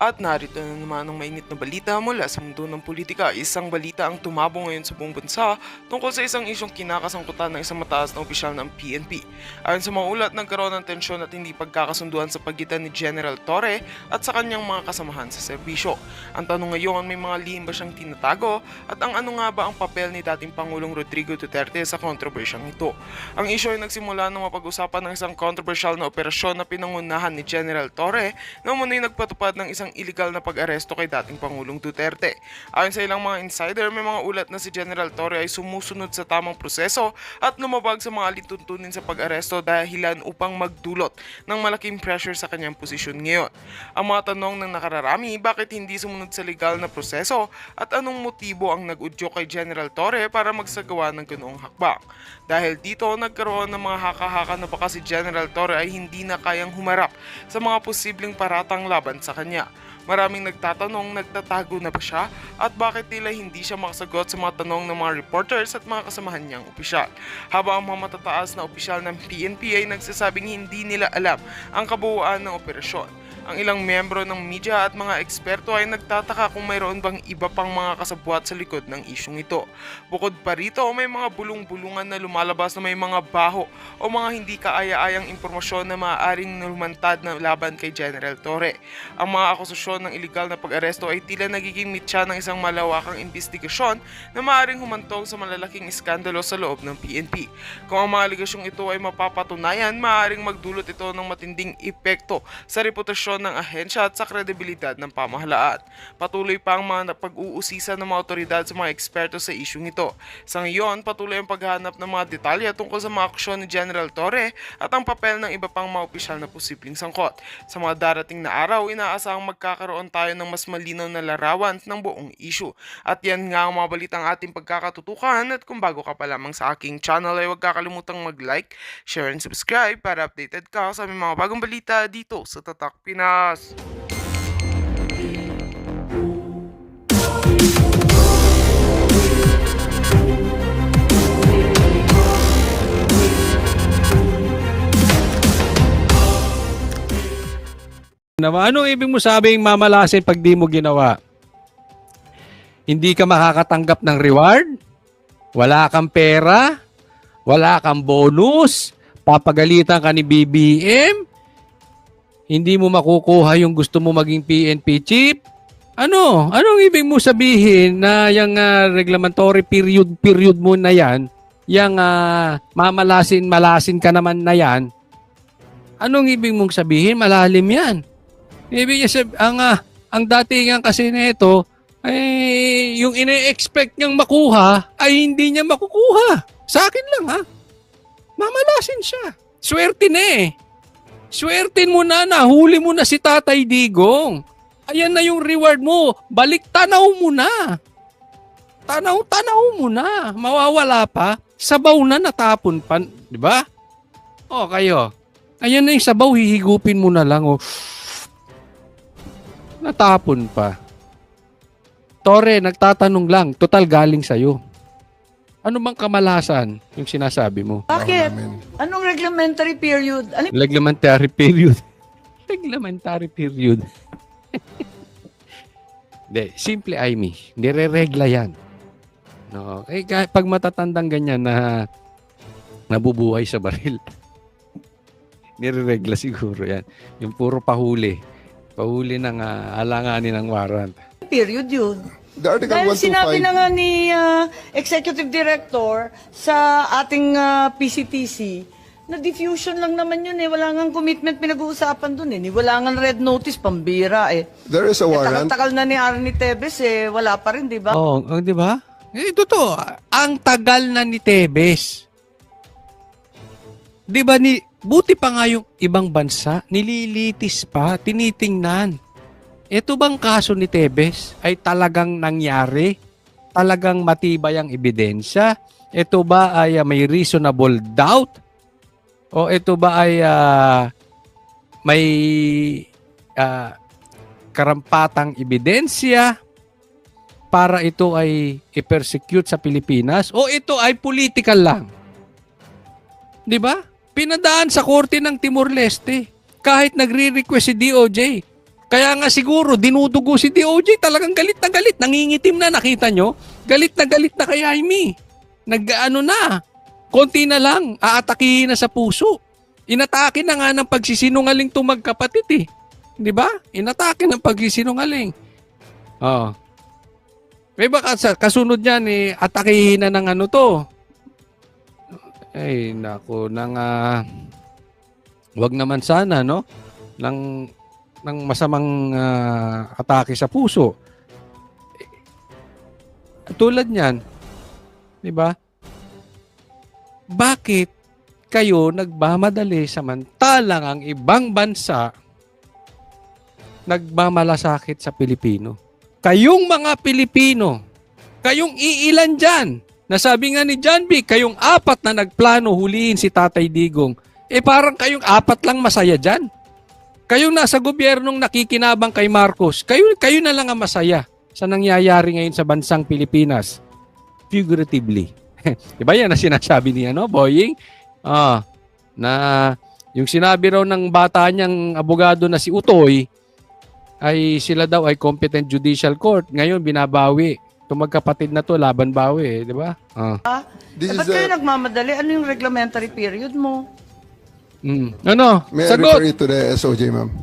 At narito na naman ang mainit na balita mula sa mundo ng politika. Isang balita ang tumabo ngayon sa buong bansa tungkol sa isang isyong kinakasangkutan ng isang mataas na opisyal ng PNP. Ayon sa mga ulat, nagkaroon ng tensyon at hindi pagkakasunduan sa pagitan ni General Torre at sa kanyang mga kasamahan sa serbisyo. Ang tanong ngayon, may mga lihim ba siyang tinatago at ano nga ba ang papel ni dating Pangulong Rodrigo Duterte sa kontrobersyang ito? Ang isyu ay nagsimula ng mapag-usapan ng isang kontrobersyal na operasyon na pinangunahan ni General Torre na umunay nagpatupad ng isang illegal na pag-aresto kay dating Pangulong Duterte. Ayon sa ilang mga insider, may mga ulat na si General Torre ay sumusunod sa tamang proseso at lumabag sa mga lituntunin sa pag-aresto dahilan upang magdulot ng malaking pressure sa kanyang posisyon ngayon. Ang mga tanong ng nakararami, bakit hindi sumunod sa legal na proseso at anong motibo ang nag-udyok kay General Torre para magsagawa ng ganoong hakbang. Dahil dito, nagkaroon ng mga haka-haka na baka si General Torre ay hindi na kayang humarap sa mga posibleng paratang laban sa kanya. Maraming nagtatanong, nagtatago na ba siya at bakit tila hindi siya makasagot sa mga tanong ng mga reporters at mga kasamahan niyang opisyal. Habang ang mga matataas na opisyal ng PNP ay nagsasabing hindi nila alam ang kabuuan ng operasyon. Ang ilang miyembro ng media at mga eksperto ay nagtataka kung mayroon bang iba pang mga kasabwat sa likod ng isyong ito. Bukod pa rito, may mga bulong-bulungan na lumalabas na may mga baho o mga hindi kaaya-ayang impormasyon na maaaring lumantad na laban kay General Torre. Ang mga akusasyon ng iligal na pag-aresto ay tila nagiging mitya ng isang malawakang investigasyon na maaaring humantong sa malalaking iskandalo sa loob ng PNP. Kung ang mga aligasyong ito ay mapapatunayan, maaaring magdulot ito ng matinding epekto sa reputasyon ng ahensya at sa kredibilidad ng pamahalaan. Patuloy pa ang mga pag-uusisa ng mga otoridad sa mga eksperto sa isyung ito. Sa ngayon, patuloy ang paghahanap ng mga detalye tungkol sa mga aksyon ni General Torre at ang papel ng iba pang mga opisyal na posibleng sangkot. Sa mga darating na araw, inaasahang magkakaroon tayo ng mas malinaw na larawan ng buong issue. At yan nga ang mga balitang ating pagkakatutukan, at kung bago ka pa lamang sa aking channel ay huwag kakalimutang mag-like, share and subscribe para updated ka sa aming mga bagong balita dito sa Tatak Pinas. Anong ibig mo sabing mamalasin pag di mo ginawa? Hindi ka makakatanggap ng reward? Wala kang pera? Wala kang bonus? Papagalitan ka ni BBM? Hindi mo makukuha yung gusto mo maging PNP chief? Anong ibig mo sabihin na yung regulatory period mo na yan, yung mamalasin ka naman na yan, anong ibig mong sabihin? Malalim yan. Ibig niya ang datingan kasi nito ay yung ine-expect niyang makuha ay hindi niya makukuha. Sa akin lang mamalasin siya. Swerte na eh. Swertin mo na, nahuli mo na si Tatay Digong. Ayan na yung reward mo. Balik tanaw mo na. Tanaw mo na. Mawawala pa. Sabaw na natapon pa. Di ba? O kayo. Ayan na yung sabaw, hihigupin mo na lang. Natapon pa. Torre, nagtatanong lang. Total galing sa'yo. Ano bang kamalasan yung sinasabi mo? Bakit? Anong reglementary period? Reglementary period. Reglementary period. Hindi, simple Aimee. Nire-regla yan. No, pag matatandang ganyan na nabubuhay sa baril, nire-regla siguro yan. Yung puro pahuli. Pahuli ng alanganin ng warrant. Period yun. The Article Dahil 125. sinabi na nga ni Executive Director sa ating PCTC na diffusion lang naman yun eh. Wala nga commitment pinag-uusapan dun eh. Wala nga red notice, pambira eh. There is a warrant. Takal-takal na ni Arnie Tevez eh. Wala pa rin, di ba? Oo, di ba? Totoo. Ang tagal na ni Tevez. Di ba buti pa nga yung ibang bansa, nililitis pa, tinitingnan. Ito bang kaso ni Tevez ay talagang nangyari? Talagang matibay ang ebidensya? Ito ba ay may reasonable doubt? O ito ba ay may karampatang ebidensya para ito ay i-persecute sa Pilipinas? O ito ay political lang? Di ba? Pinadaan sa korte ng Timor-Leste. Kahit nagre-request si DOJ, Kaya nga siguro, dinudugo si DOJ, talagang galit na galit. Nangingitim na, nakita nyo? Galit na kay Jaime. Nag-ano na, konti na lang, aatakihin na sa puso. Inatake na nga ng pagsisinungaling itong magkapatid eh. Di ba? Inatake ng pagsisinungaling. Oo. May baka kasunod niyan eh, atakihin na ng ano to. Ay, naku, wag naman sana, no? Ng masamang atake sa puso. Tulad niyan, di ba? Bakit kayo nagmamadali samantalang ang ibang bansa nagmamalasakit sa Pilipino? Kayong mga Pilipino, kayong iilan dyan, nasabi nga ni John B, kayong 4 na nagplano huliin si Tatay Digong, parang kayong 4 lang masaya dyan. Kayong nasa gobyernong nakikinabang kay Marcos, kayo na lang ang masaya sa nangyayari ngayon sa bansang Pilipinas. Figuratively. Diba yan na sinasabi niya, no, Boying? Na yung sinabi raw ng bata niyang abogado na si Utoy, ay sila daw ay competent judicial court. Ngayon, binabawi. Itong magkapatid na to, laban bawi, di ba? Ba't kayo nagmamadali? Ano yung reglementary period mo? Ano? May I Sagot! refer it to the SOJ, ma'am?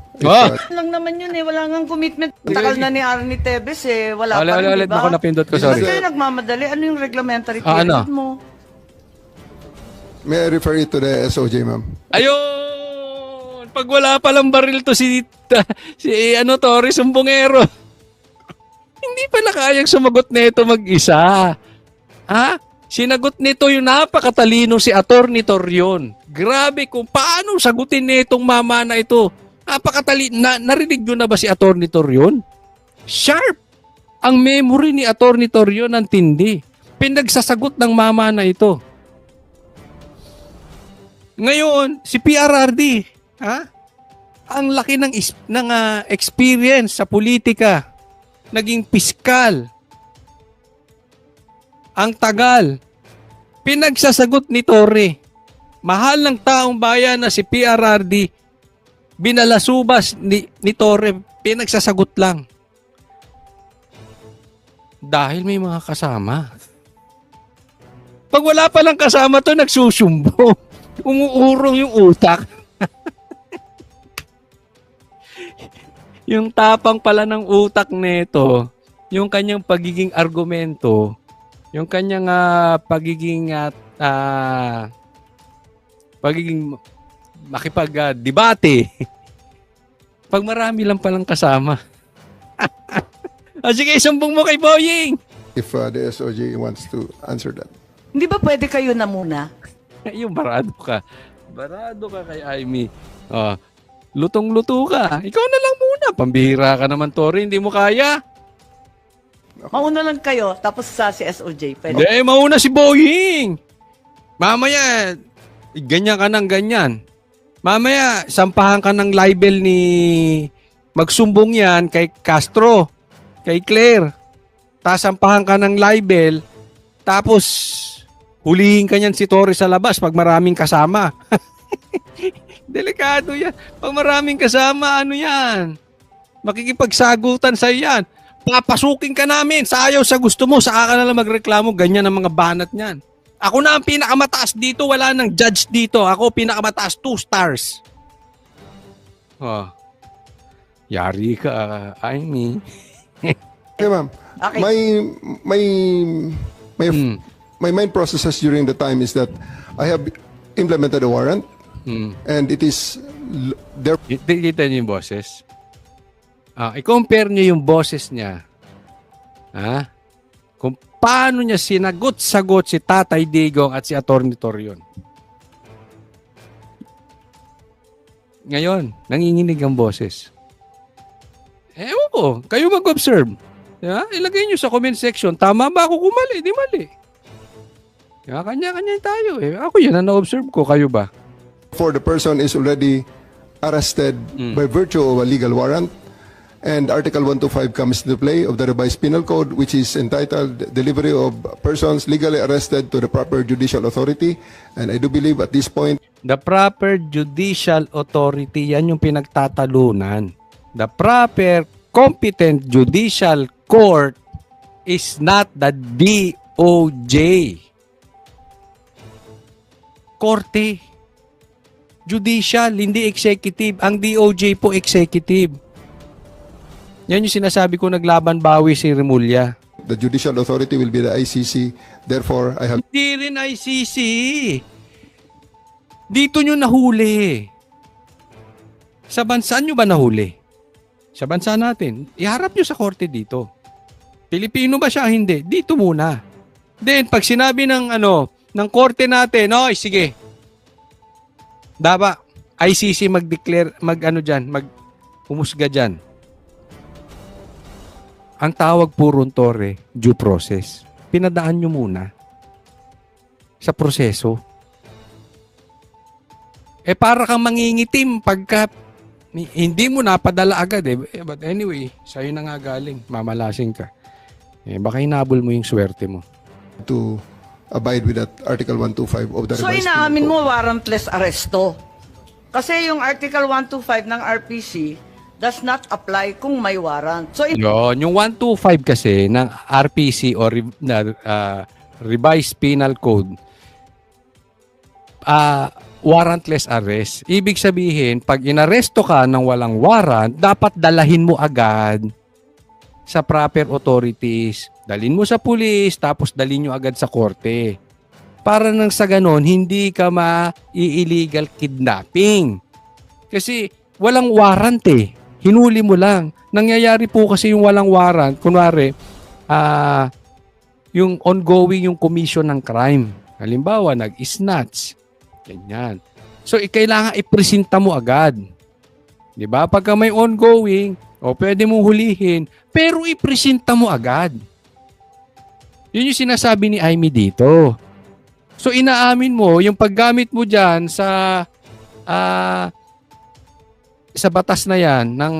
Lang naman yun eh, wala nga commitment. Takal na ni Arnie Tevez eh, wala pa rin, Ulit, diba? ako napindot ko, Ba't sorry. kayo nagmamadali? Ano yung reglementary period ano? mo? May I refer it to the SOJ, ma'am? Ayun! Pag wala palang baril to si Torres Sumbongero. Hindi pala kayang sumagot nito mag-isa. Sinagot nito yung napakatalino si Attorney Torion. Grabe kung paano sagutin nitong mama na ito. Napakatalino. Narinig nyo na ba si Attorney Torion? Sharp! Ang memory ni Attorney Torion ang tindi. Pinagsasagot ng mama na ito. Ngayon, si PRRD, ang laki ng experience sa politika. Naging piskal. Ang tagal. Pinagsasagot ni Torre. Mahal ng taong bayan na si PRRD, binalasubas ni Torre, pinagsasagot lang. Dahil may mga kasama. Pag wala palang kasama to, nagsusumbo. Umuurong yung utak. Yung tapang pala ng utak nito, yung kanyang pagiging argumento, yung kanyang pagiging makipag-debate, pag marami lang palang kasama. Sige, sumbong mo kay Boying. If the SOJ wants to answer that. Hindi ba pwede kayo na muna? Yung barado ka. Barado ka kay Jaime. Lutong-luto ka. Ikaw na lang muna. Pambihira ka naman, Tori. Hindi mo kaya. Mauna lang kayo, tapos sa si SOJ. Pwede. Hindi, mauna si Boying. Mamaya, ganyan ka ng ganyan. Mamaya, sampahan ka ng libel ni magsumbong yan kay Castro, kay Claire. Tapos sampahan ka ng libel, tapos hulihin ka niyan si Tori sa labas pag maraming kasama. Delikado yan. Pag maraming kasama, ano yan? Makikipagsagutan sa yan. Papasukin ka namin. Sayaw sa gusto mo. Saka ka na lang magreklamo. Ganyan ang mga banat niyan. Ako na ang pinakamataas dito. Wala nang judge dito. Ako pinakamataas. 2 stars. Yari ka, Jaime. Okay, ma'am. Okay. My main processes during the time is that I have implemented a warrant and it is there. Kita niyo yung boses? I-compare niyo yung boses niya. Kung paano niya sinagot-sagot si Tatay Digong at si Attorney Torion. Ngayon, nanginginig ang boses. Ewan ko, kayo mag-observe. Diba? Ilagay niyo sa comment section, tama ba ako kung mali? Di mali. Diba? Kanya-kanya tayo. Ako yan ang na-observe ko, kayo ba? For the person is already arrested by virtue of a legal warrant. And Article 125 comes into play of the revised penal code, which is entitled Delivery of Persons Legally Arrested to the Proper Judicial Authority. And I do believe at this point, The proper judicial authority, yan yung pinagtatalunan. The proper competent judicial court is not the DOJ. Korte. Judicial, hindi executive. Ang DOJ po executive. Yan yung sinasabi ko, naglaban bawi si Remulla. The judicial authority will be the ICC. Therefore, I have Hindi rin ICC. Dito nyo nahuli. Sa bansa nyo ba nahuli? Sa bansa natin. Iharap nyo sa korte dito. Pilipino ba siya? Hindi. Dito muna. Then, pag sinabi ng ng korte natin, oy, sige. Dapat ICC mag-declare, humusga dyan. Ang tawag po ron, Tore, due process. Pinadaan nyo muna sa proseso. Para kang mangingitim pagka hindi mo napadala agad eh. But anyway, sa'yo na nga galing. Mamalasing ka. Baka hinabol mo yung swerte mo. to abide with that Article 125 of the So revised inaamin penal mo code. warrantless arresto. Kasi yung Article 125 ng RPC does not apply kung may warrant. So Yun, yung 125 kasi ng RPC o Revised Penal Code, warrantless arrest. Ibig sabihin, pag inaresto ka ng walang warrant, dapat dalahin mo agad sa proper authorities. Dalhin mo sa pulis, tapos dalhin nyo agad sa korte. Para nang sa ganon, hindi ka ma-illegal kidnapping. Kasi walang warrant eh. Hinuli mo lang. Nangyayari po kasi yung walang warrant, kunwari, yung ongoing yung commission ng crime. Halimbawa, nag-snatch. Ganyan. So, kailangan ipresenta mo agad. 'Di ba? Pagka may ongoing, pwede mong hulihin, pero ipresenta mo agad. Yun yung sinasabi ni Amy dito. So, inaamin mo, yung paggamit mo dyan sa batas na yan ng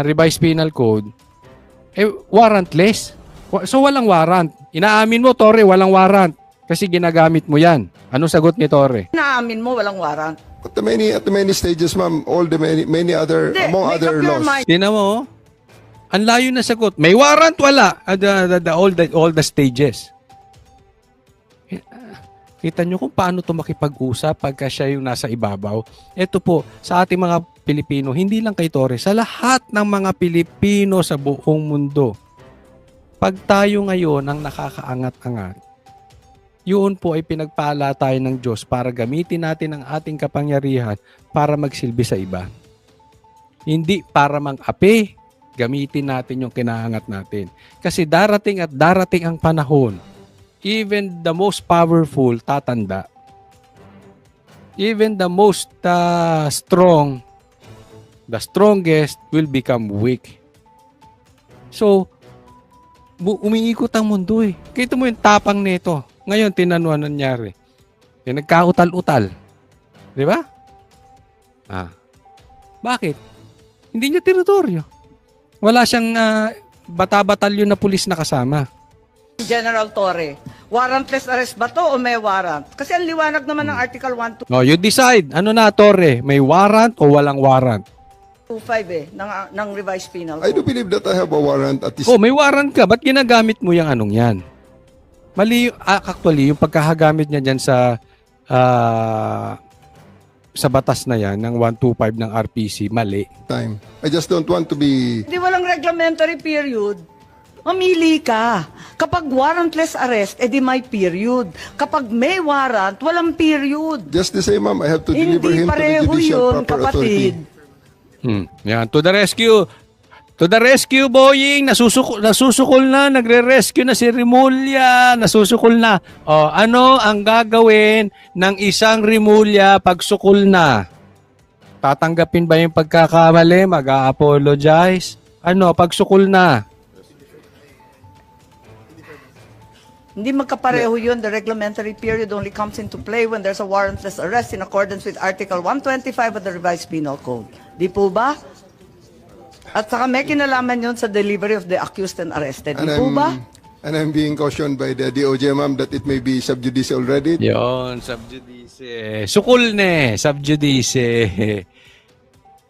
Revised Penal Code, warrantless. So, walang warrant. Inaamin mo, Tore, walang warrant. Kasi ginagamit mo yan. Anong sagot ni Tore? inaamin mo walang warrant. At the many stages, ma'am, all the many other, Hindi, among make other up your laws. mind. Tingnan mo, oh. Ang layo na sagot. May warrant, wala. All the stages. Kita nyo kung paano ito makipag-usap pagka siya yung nasa ibabaw. Ito po, sa ating mga Pilipino, hindi lang kay Torres, sa lahat ng mga Pilipino sa buong mundo. Pag tayo ngayon ang nakakaangat-angat, yun po ay pinagpala tayo ng Diyos para gamitin natin ang ating kapangyarihan para magsilbi sa iba. Hindi para mang-api, gamitin natin yung kinaangat natin. Kasi darating at darating ang panahon, even the most powerful tatanda. Even the most strong, the strongest will become weak. So, umiikot ang mundo eh. Kita mo yung tapang nito. Ngayon, tinanuan nangyari. Nagkautal-utal. Di ba? Bakit? Hindi niya teritoryo. Wala siyang bata-batalyon na pulis na kasama. General Torre, warrantless arrest ba to o may warrant? Kasi ang liwanag naman ng Article No, you decide. Ano na, Torre? May warrant o walang warrant? 125 ng Revised Penal I do Code. believe that I have a warrant at this. May warrant ka. Ba't ginagamit mo yung anong yan? Mali, actually, yung pagkakagamit niya dyan sa batas na yan, ng 125 ng RPC, mali. Time. I just don't want to be. Hindi walang reglementary period. Mamili ka. Kapag warrantless arrest, edi may period. Kapag may warrant, walang period. Just the same, ma'am. I have to deliver Hindi him to the pareho judicial yun, proper authority. kapatid. Yan, to the rescue. To the rescue, Boying. Nasusukol na. Nagre-rescue na si Remulla. Nasusukol na. Ano ang gagawin ng isang Remulla pag sukol na? Tatanggapin ba yung pagkakamali? Mag-a-apologize? Ano, pag sukol na? Hindi magkapareho yun. The reglementary period only comes into play when there's a warrantless arrest in accordance with Article 125 of the Revised Penal Code. Di po ba? At saka may kinalaman yun sa delivery of the accused and arrested. Di po ba? And I'm being cautioned by the DOJ, ma'am, that it may be sub judice already. Yon, subjudice. Sukol na, subjudice.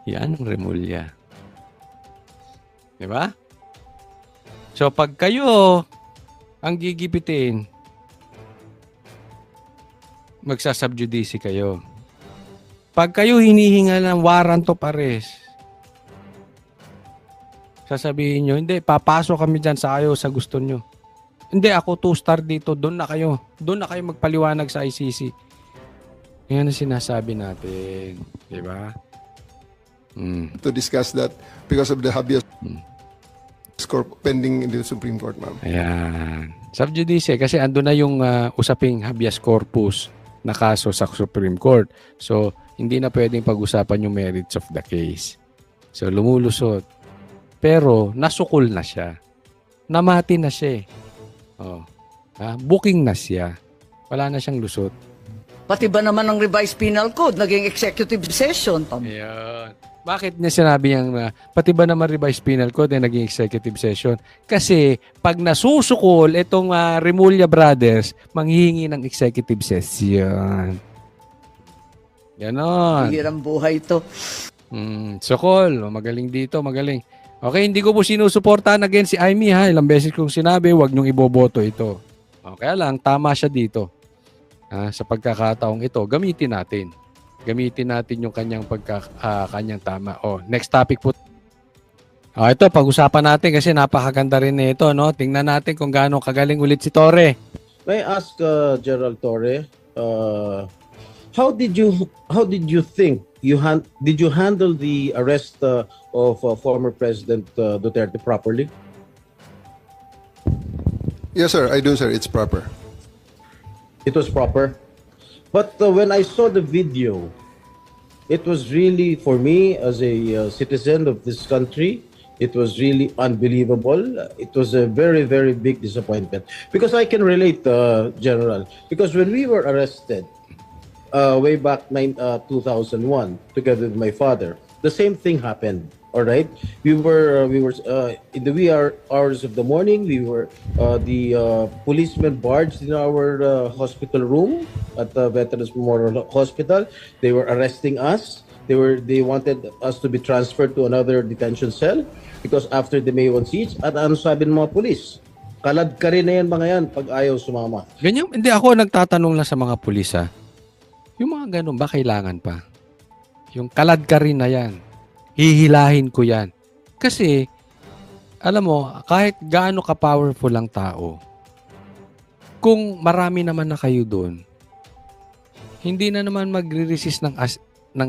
Yan ang Remulla. Di ba? So, pag kayo ang gigipitin, magsasubjudice kayo. Pag kayo hinihinga ng warrant of arrest, sasabihin nyo, hindi, papasok kami dyan sa ayaw sa gusto nyo. Hindi, ako 2-star dito, doon na kayo. Doon na kayo magpaliwanag sa ICC. Yan ang sinasabi natin. Di ba? To discuss that because of the habeas corpus pending in the Supreme Court, ma'am. Ayan. Subjudice, kasi ando na yung usaping habeas corpus na kaso sa Supreme Court. So, hindi na pwedeng pag-usapan yung merits of the case. So, lumulusot. Pero, nasukol na siya. Namati na siya. Oh. Booking na siya. Wala na siyang lusot. Pati ba naman ang revised penal code, naging executive session? Ayan. Bakit niya sinabi niyang pati ba naman revised penal code ay naging executive session? Kasi pag nasusukol itong Remulla Brothers, manghihingi ng executive session. Ganon. Hirang buhay to. Sukol. Magaling dito, magaling. Okay, hindi ko po sinusuportahan again si Amy ha. Ilang beses kong sinabi, wag niyong iboboto ito. Kaya lang, tama siya dito. Sa pagkakataong ito, gamitin natin. Gamitin natin yung kanyang kanyang tama. Next topic po. Ito, pag-usapan natin kasi napakaganda rin nito, no? Tingnan natin kung gaano kagaling ulit si Torre. May I ask Gerald Torre, how did you think did you handle the arrest of former President Duterte properly? Yes, sir. I do, sir. It's proper. It was proper. But when I saw the video, it was really, for me as a citizen of this country, it was really unbelievable. It was a very, very big disappointment. Because I can relate, General. Because when we were arrested way back 2001, together with my father, the same thing happened. All right, we were in the wee hours of the morning. We were the policemen barged in our hospital room at the Veterans Memorial Hospital. They were arresting us. They wanted us to be transferred to another detention cell because after the May 1 siege, at ano sabi ng mga pulis? Kalad ka rin na yan mga yan pag ayaw sumama. Ganyan, hindi ako nagtatanong lang sa mga pulis ha. Yung mga ganun ba kailangan pa? Yung kalad ka rin na yan. Hihilahin ko yan. Kasi, alam mo, kahit gaano ka-powerful ang tao, kung marami naman na kayo doon, hindi na naman magre-resist ng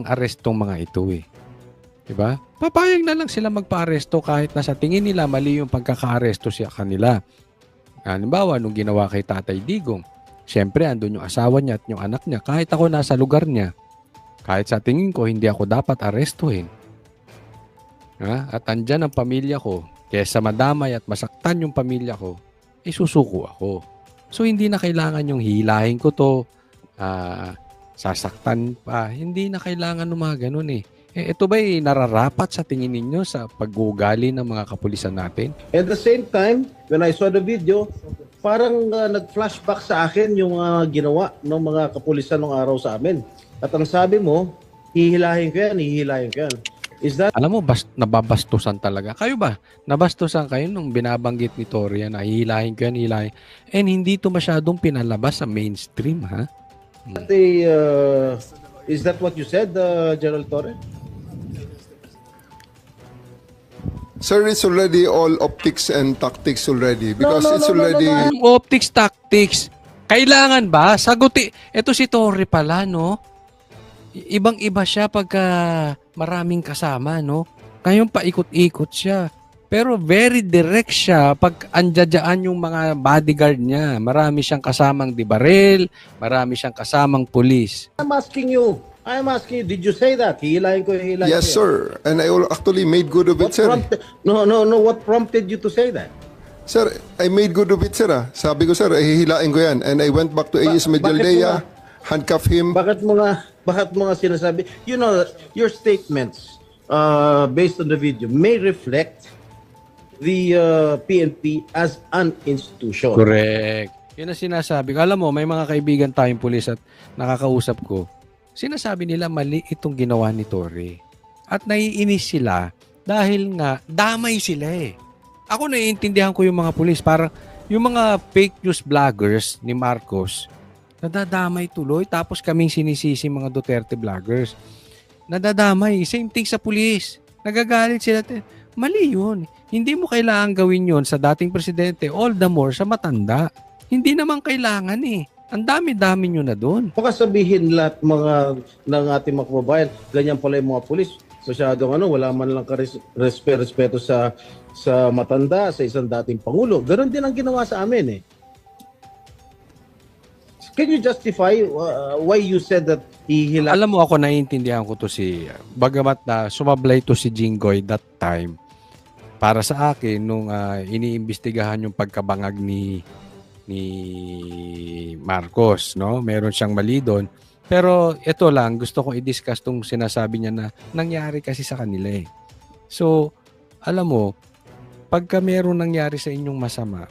arrestong mga ito eh. Diba? Papayag na lang sila magpa-aresto kahit na sa tingin nila mali yung pagkaka-aresto siya kanila. Halimbawa, nung ginawa kay Tatay Digong, syempre andun yung asawa niya at yung anak niya. Kahit ako nasa lugar niya, kahit sa tingin ko, hindi ako dapat arestuhin. At andyan ang pamilya ko, kesa madamay at masaktan yung pamilya ko, susuko ako. So, hindi na kailangan yung hilahin ko to, sasaktan pa. Hindi na kailangan ng mga ganun eh. Ito ba'y nararapat sa tingin ninyo sa pag-uugali ng mga kapulisan natin? At the same time, when I saw the video, parang nag-flashback sa akin yung ginawa ng mga kapulisan ng araw sa amin. At ang sabi mo, hihilahin ko yan, hihilahin ko yan. Is that... Alam mo, nababastusan talaga. Kayo ba? Nabastusan kayo nung binabanggit ni Toria na hihilahin ko yan, hihilahin. And hindi ito masyadong pinalabas sa mainstream, ha? Is that what you said, Gerald Torre? Sir, it's already all optics and tactics already because No, it's already... Yung optics, tactics. Kailangan ba? Saguti. Ito si Torre pala, no? Ibang-iba siya pagka maraming kasama, no? Ngayon paikot-ikot siya. Pero very direct siya pag andyadyaan yung mga bodyguard niya. Marami siyang kasamang dibaril, marami siyang kasamang pulis. I'm asking you, did you say that? Hihilahin ko, hihilahin Yes, ko. sir. And I actually made good of it, sir. No, what prompted you to say that? Sir, I made good of it, sir. Sabi ko, sir, hihilain ko yan. And I went back to AS Medialdea, handcuff him. Bakit mo nga sinasabi? You know, your statements based on the video may reflect the PNP as an institution. Correct. Yun ang sinasabi ko. Alam mo, may mga kaibigan tayong pulis at nakakausap ko. Sinasabi nila mali itong ginawa ni Torre. At naiinis sila Dahil nga, damay sila eh. Ako naiintindihan ko yung mga pulis. Parang yung mga fake news vloggers ni Marcos, nadadamay tuloy. Tapos kaming sinisisi mga Duterte vloggers. Nadadamay. Same thing sa pulis. Nagagalit sila. Mali yun. Hindi mo kailangan gawin yun sa dating presidente. All the more sa matanda. Hindi naman kailangan eh. Ang dami-dami nyo na doon. Baka sabihin lahat mga ng ating mga kababayan, ganyan pala yung mga pulis. Masyadong wala man lang respeto sa matanda, sa isang dating pangulo. Ganon din ang ginawa sa amin eh. Can you justify why you said that Alam mo ako, naiintindihan ko to bagamat na sumablay to si Jinggoy that time, para sa akin, nung iniimbestigahan yung pagkabangag ni Marcos, no? Meron siyang mali doon. Pero ito lang, gusto kong i-discuss tong sinasabi niya na nangyari kasi sa kanila eh. So, alam mo, pagka meron nangyari sa inyong masama,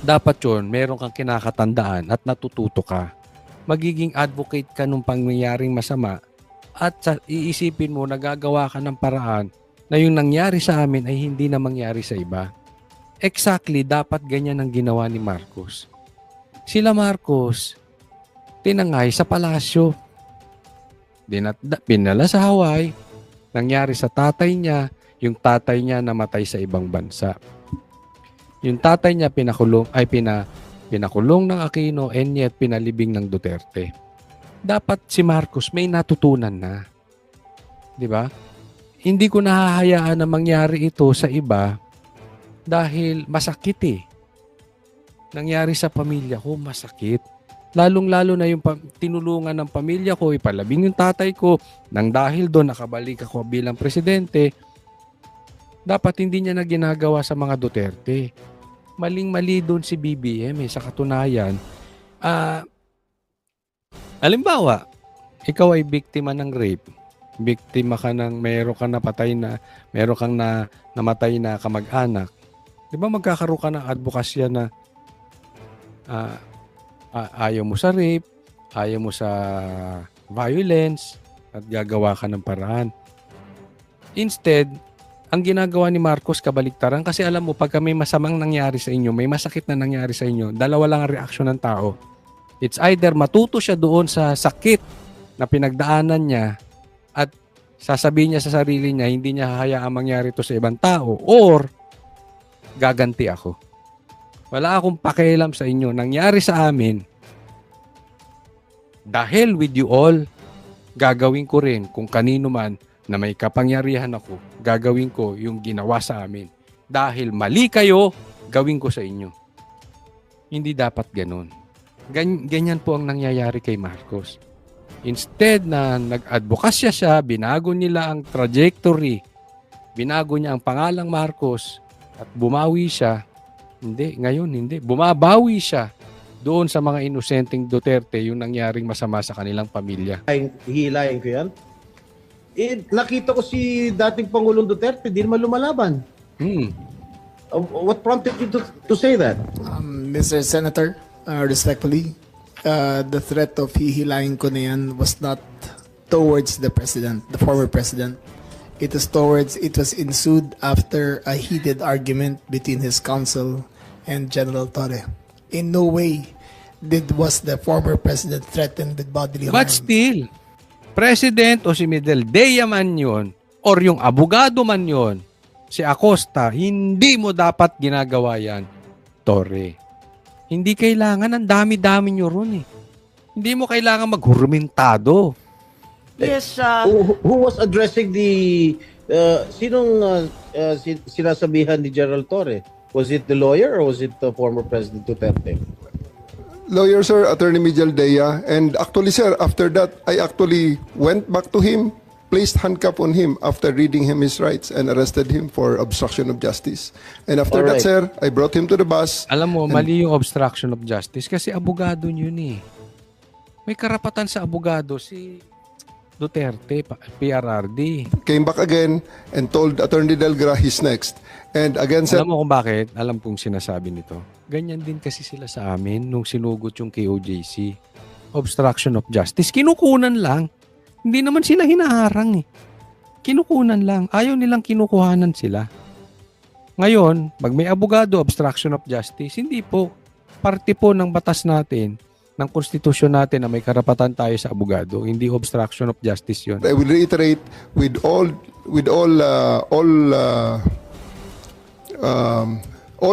dapat yun, meron kang kinakatandaan at natututo ka. Magiging advocate ka nung pangyayaring masama at iisipin mo, nagagawa ka ng paraan na yung nangyari sa amin ay hindi na mangyari sa iba. Exactly, dapat ganyan ang ginawa ni Marcos. Sila Marcos, tinangay sa palasyo. Pinala sa Hawaii. Nangyari sa tatay niya, yung tatay niya namatay sa ibang bansa. Yung tatay niya pinakulong ng Aquino and yet pinalibing ng Duterte. Dapat si Marcos may natutunan na. 'Di ba? Hindi ko nahahayaan na mangyari ito sa iba dahil masakit eh. Nangyari sa pamilya ko, masakit. Lalong-lalo na yung tinulungan ng pamilya ko, ipalabing yung tatay ko, nang dahil doon nakabalik ako bilang presidente, dapat hindi niya na ginagawa sa mga Duterte. Maling-mali doon si BBM sa katunayan. Halimbawa, ikaw ay biktima ng rape. Biktima ka ng meron kang namatay na kamag-anak. Di ba magkakaroon ka ng advokasya na ayaw mo sa rape, ayaw mo sa violence, at gagawa ka ng paraan. Instead, ang ginagawa ni Marcos kabaliktaran kasi alam mo, pagka may masamang nangyari sa inyo, may masakit na nangyari sa inyo, dalawa lang ang reaksyon ng tao. It's either matuto siya doon sa sakit na pinagdaanan niya at sasabihin niya sa sarili niya, hindi niya hahayaang mangyari ito sa ibang tao, or gaganti ako. Wala akong pakialam sa inyo. Nangyari sa amin, dahil with you all, gagawin ko rin kung kanino man na may kapangyarihan ako, gagawin ko yung ginawa sa amin. Dahil mali kayo, gawin ko sa inyo. Hindi dapat ganun. Ganyan po ang nangyayari kay Marcos. Instead na nag-advokasya siya, binago nila ang trajectory, binago niya ang pangalang Marcos at bumawi siya. Ngayon hindi. Bumabawi siya doon sa mga inosenteng Duterte yung nangyaring masama sa kanilang pamilya. hihilayin ko yan? Nakita ko si dating Pangulong Duterte, di naman lumalaban. What prompted you to say that? Mr. Senator, respectfully, the threat of hihilayin ko na yan was not towards the president, the former president. It was ensued after a heated argument between his counsel and General Torre. In no way was the former president threatened with bodily harm. But still, president o si Medeldea man yun, or yung abogado man yun, si Acosta, hindi mo dapat ginagawa yan, Torre. Hindi kailangan, ang dami-dami nyo ron eh. Hindi mo kailangan maghurumentado. Yes, Who was addressing the sinasabihan ni General Torre? Was it the lawyer or was it the former President Duterte? Lawyer, sir, Attorney Miguel Dea. And actually, sir, after that, I actually went back to him, placed handcuff on him after reading him his rights and arrested him for obstruction of justice. And after that, Alright. sir, I brought him to the bus. Alam mo, mali yung obstruction of justice kasi abogado yun eh. May karapatan sa abogado si Duterte, PRRD. Came back again and told Attorney Delgra he's next. And again, sir, Alam mo kung bakit? Alam kong sinasabi nito. Ganyan din kasi sila sa amin nung sinugot yung KOJC. Obstruction of justice. Kinukunan lang. Hindi naman sila hinaharang eh. kinukunan lang. Ayaw nilang kinukuhanan sila. Ngayon, pag may abogado, obstruction of justice, hindi po. Parte po ng batas natin, ng konstitusyon natin na may karapatan tayo sa abogado. Hindi obstruction of justice yun. I will reiterate with all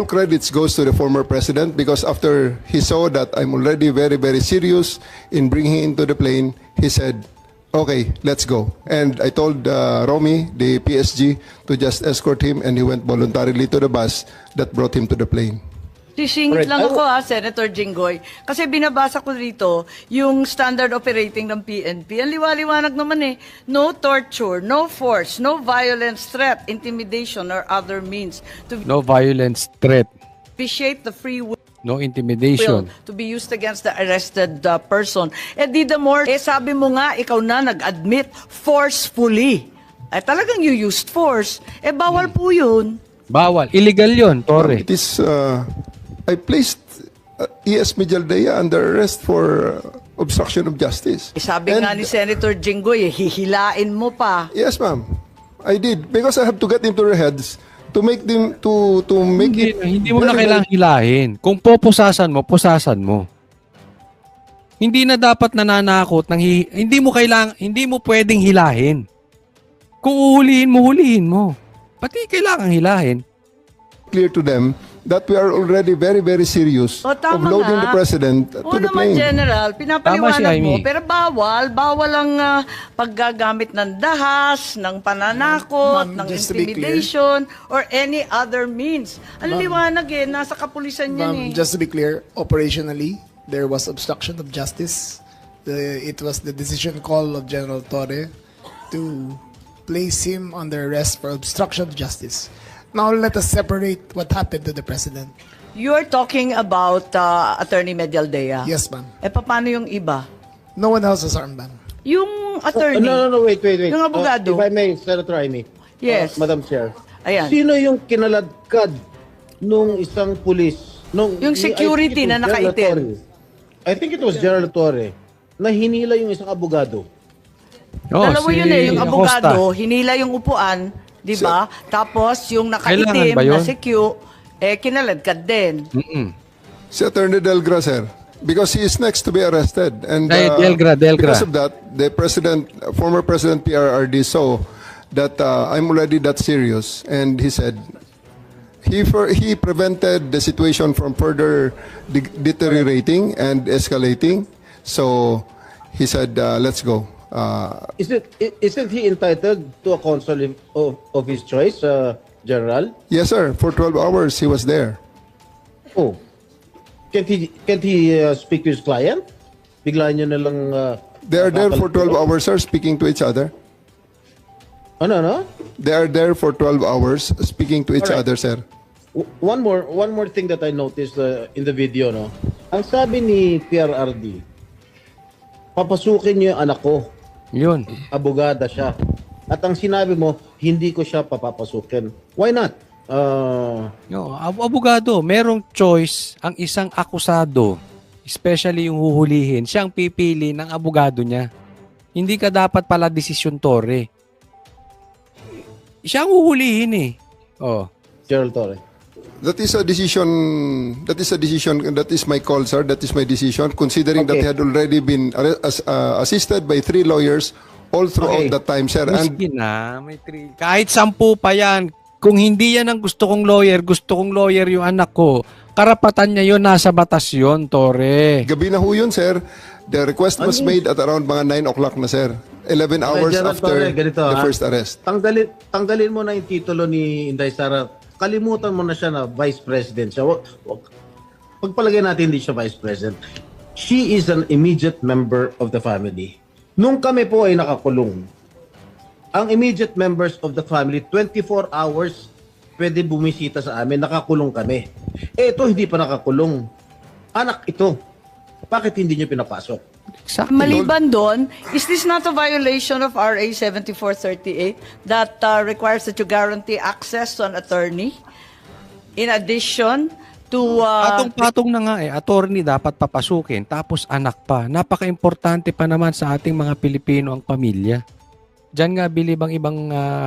credits goes to the former president because after he saw that I'm already very, very serious in bringing him into the plane, he said, okay, let's go. And I told Romy, the PSG, to just escort him and he went voluntarily to the bus that brought him to the plane. Sisingit Alright, lang I ako Senator Jinggoy. Kasi binabasa ko rito yung standard operating ng PNP. Ang liwaliwanag naman eh. No torture, no force, no violence, threat, intimidation, or other means to No violence, threat, vitiate the free will no intimidation. to be used against the arrested person. Eh di the more, sabi mo nga, ikaw na nag-admit forcefully. Talagang you used force. Bawal po yun. Bawal. Illegal yun, Torre. It is, I placed E.S. Mijaldea under arrest for obstruction of justice. Sabi And- nga ni Senator Jinggoy, hihilain mo pa. Yes, ma'am. I did because I have to get into their heads to make them to make it. Hindi mo na very, kailangang hilahin. Kung pupusasan mo, pusasan mo. Hindi na dapat nananakot hindi mo pwedeng hilahin. Kung hulihin mo. Pati kailangang hilahin. clear to them that we are already very, very serious O, of tama loading nga. the president to Oo the naman, plane. General, Tama si pinapaliwanag mo, Amy. pero bawal ang paggagamit ng dahas, ng pananakot, Ma'am, ng just to be intimidation, or any other means. Ang liwanag nasa kapulisan yan Just to be clear, operationally, there was obstruction of justice. It was the decision call of General Torre to place him under arrest for obstruction of justice. Now let us separate what happened to the president. You're talking about Attorney Medialdea. Yes, ma'am. Paano yung iba? No one else was armed, ma'am. Yung attorney. No, wait. Yung abogado. If I may, Senator Amy. Yes. Madam Chair. Ayan. Sino yung kinaladkad nung isang pulis? Yung security na nakaitim. I think it was General Torre na hinila yung isang abogado. Dalawa yun yung Acosta. abogado, hinila yung upuan, di ba? Tapos yung nakaitim Kailangan ba yun? na secure, kinaladkad din. Mm-mm. Si Attorney Delgra, sir, because he is next to be arrested. And Delgra. because of that, the former president PRRD saw that I'm already that serious. And he said, he prevented the situation from further deteriorating and escalating. So he said, let's go. Isn't he entitled to a counsel of his choice, General? Yes, sir. For 12 hours, he was there. Oh. Can't he speak to his client? Bigla niyo na lang... They are there for 12 hours, sir, speaking to each other. Ano? They are there for 12 hours speaking to each Alright. other, sir. One more thing that I noticed in the video, no? Ang sabi ni PRRD, papasukin niyo yung anak ko. Yun. Abogada siya. At ang sinabi mo, hindi ko siya papapasukin. Why not? No, abogado, merong choice ang isang akusado, especially yung huhulihin, siyang pipili ng abogado niya. Hindi ka dapat pala desisyon, Torre. Siyang huhulihin eh. Oh. Gerald Torre. That is a decision. That is my call, sir. That is my decision. Considering that Okay. he had already been assisted by 3 lawyers all throughout Okay. that time, sir. And Maski na, may kahit 10 pa yan, kung hindi yan ang gusto kong lawyer yung anak ko, karapatan niya yun, nasa batas yun, Torre. gabi na ho yun, sir. The request was Ano yun? made at around mga 9 o'clock na, sir. 11 hours General after Torre, ganito, the ha? first arrest. Tanggalin mo na yung titulo ni Inday Sara. Kalimutan mo na siya na Vice President siya. Pagpalagay natin hindi siya Vice President. She is an immediate member of the family. Nung kami po ay nakakulong, ang immediate members of the family, 24 hours pwede bumisita sa amin, nakakulong kami. Ito, hindi pa nakakulong. Anak ito. Bakit hindi niyo pinapasok? Exactly. Maliban doon, is this not a violation of RA 7438 that requires that you guarantee access to an attorney? In addition to... Patong-patong na nga attorney dapat papasukin, tapos anak pa. Napaka-importante pa naman sa ating mga Pilipino ang pamilya. Diyan nga bilib ang ibang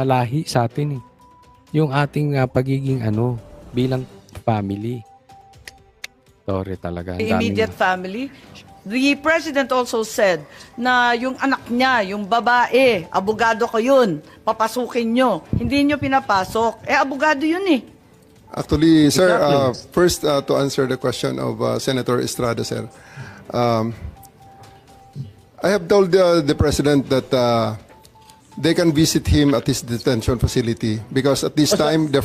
lahi sa atin eh. Yung ating pagiging bilang family. Sorry talaga. ang The daming- immediate family. The president also said na yung anak niya, yung babae, abogado ko yun, papasukin nyo. Hindi nyo pinapasok. Abogado yun eh. Actually, sir, Exactly. first to answer the question of Senator Estrada, sir, I have told the president that they can visit him at his detention facility because at this time the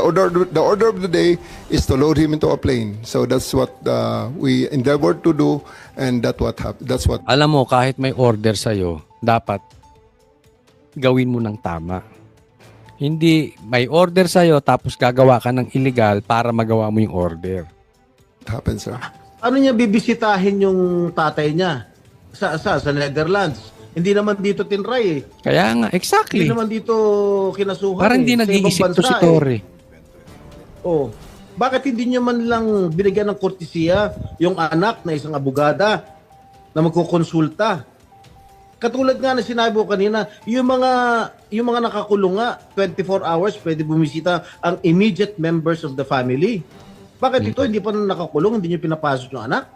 order of the day is to load him into a plane. So that's what we endeavored to do, and that's what. Alam mo, kahit may order sa'yo, dapat gawin mo ng tama. Hindi may order sa'yo tapos gagawa ka ng illegal para magawa mo yung order. Happens, sir. Ano niya bibisitahin yung tatay niya? Sa Netherlands. Hindi naman dito tinray eh. Kaya nga, exactly. Hindi naman dito kinasuhan Parang eh. hindi Sa ibang nag-iisip to bansa si Torre. Oh. Bakit hindi niya man lang binigyan ng kortesiya yung anak na isang abogada na magkukonsulta? Katulad nga na sinabi ko kanina, yung mga nakakulong nga, 24 hours pwede bumisita ang immediate members of the family. Bakit ito hindi pa nakakulong, hindi niyo pinapasok yung anak?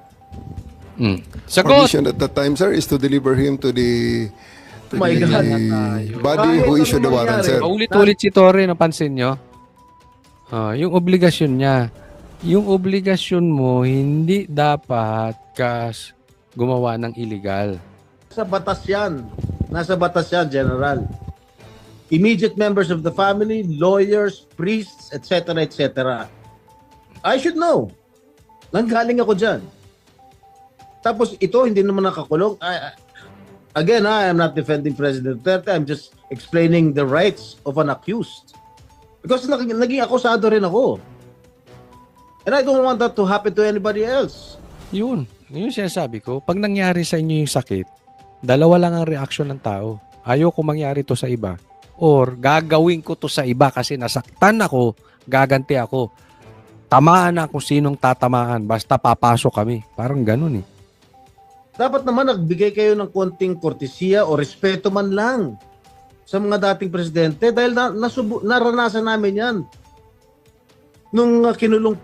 Sagot! Permission at that time, sir, is to deliver him to the My God. body who Kahit issued the anong warrant, mangyari. sir. Paulit-ulit si Torre, napansin nyo? Yung obligasyon niya. Yung obligasyon mo, hindi dapat gumawa ng illegal. Sa batas yan. Nasa batas yan, General. Immediate members of the family, lawyers, priests, etc., etc. I should know. Nanggaling ako dyan. Tapos ito, hindi naman nakakulong. Again, I am not defending President Duterte. I'm just explaining the rights of an accused. Because naging akusado rin ako. And I don't want that to happen to anybody else. Yun sinasabi ko. Pag nangyari sa inyo yung sakit, dalawa lang ang reaksyon ng tao. Ayoko mangyari to sa iba. Or gagawin ko to sa iba kasi nasaktan ako, gaganti ako. Tamaan ako sinong tatamaan. Basta papasok kami. Parang ganun eh. Dapat naman nagbigay kayo ng konting kortesiya o respeto man lang sa mga dating presidente dahil naranasan namin yan nung kinulong